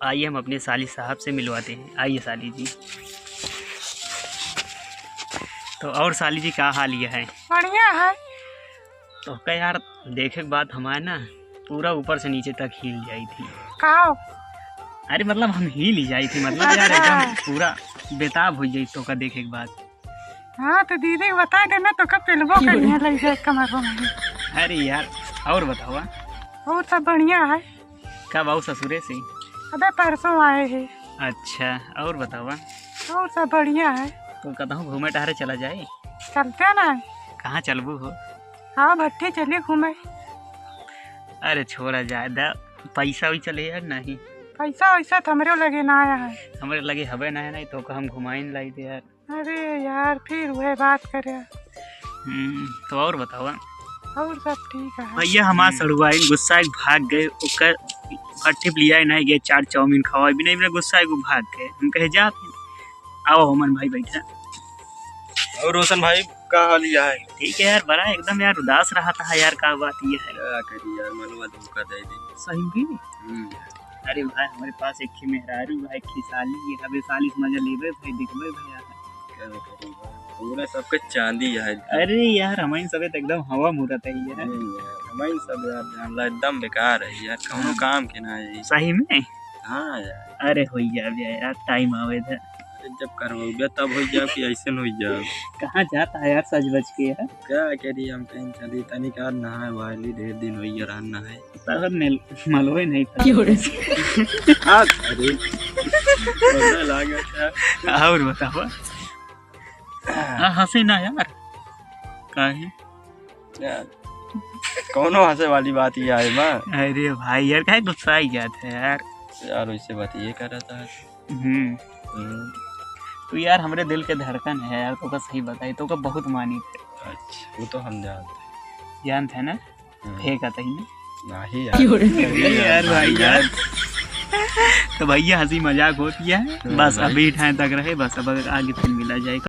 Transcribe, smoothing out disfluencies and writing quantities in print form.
आइए हम अपने साली साहब से मिलवाते हैं। आइए साली जी। तो और साली जी क्या हाल ये है? बढ़िया है। तो क्या यार देखे के बाद हमारे ना पूरा ऊपर से नीचे तक हिल जाई थी। खाओ। अरे मतलब हम हिल ही जाई थी, मतलब यार एकदम पूरा बेताब हो जाई तो का देखे के बाद। हाँ तो दीदी को बता देना तो कब फिल्मों करिए लग जाए कमर में। अरे यार और बताओ। और सब बढ़िया है। कब आओ ससुरे से? अबे परसों आए हैं। अच्छा और बताओ। और सब बढ़िया है। तो कहता हूँ घूमे टहरे चला जाए। चलते ना। कहाँ चलबू हो? हाँ भट्टी चलिए घूमे। अरे छोड़ा जाए दा, पैसा भी चले यार नहीं। पैसा वैसा तो हमरे लगे ना आया है। हमारे लगे हवे ना है नहीं तो हम घुमाई लाई दे यार। अरे यार फिर वह बात करे। तो और बताओ। और सब ठीक है। भैया हमारा सड़ुआई गुस्सा एक भाग गए ओकर भट्टी लिया नहीं गए, 4 चाउमीन खवाई भी नहीं, मेरा गुस्सा एक भाग गए। हम कहे जा आओ हमन भाई बैठा। और रोशन भाई का हाल यह है? ठीक है यार, बड़ा एकदम यार उदास रहा था यार। का बात ये है क्या करी यार, मनवा धोखा दे दी। सही भी। अरे भाई हमारे पास एक मेहरारू भाई खिसाली हवे, साली से मजा लेबे भाई, दिखबे भाई यार। क्या करी पूरा सबके चांदी है। अरे यार हमारी सब एकदम हवा मुरत है यार। हमारी सब यार जानला एकदम बेकार है यार, कौनो काम के ना है। सही में? हाँ यार। अरे हो जाए यार, टाइम आवे था। जब करवाओगे तब हो जाओ कि ऐसे हो जाओ। कहाँ जाता है यार सज बज के यार? क्या करी हम कहीं चली तनिक आज नहाए वाली, ढेर दिन हो गया नहाए। सर मलवे नहीं था। अरे और बताओ। हंसे ना यार। काहे? कौनो हंसे वाली बात ही है माँ। अरे भाई यार काहे गुस्सा ही जाता है यार। यार वैसे बात ये कर रहा था। तो यार हमारे दिल के धड़कन है यार, तो का सही बताई तो का बहुत मानी थे। अच्छा वो तो हम जानते हैं ना। फेंका था ही नहीं यार भाई यार। तो भैया हंसी मजाक होती है बस, अभी ठाए तक रहे बस, अब आगे फिर मिला जाएगा।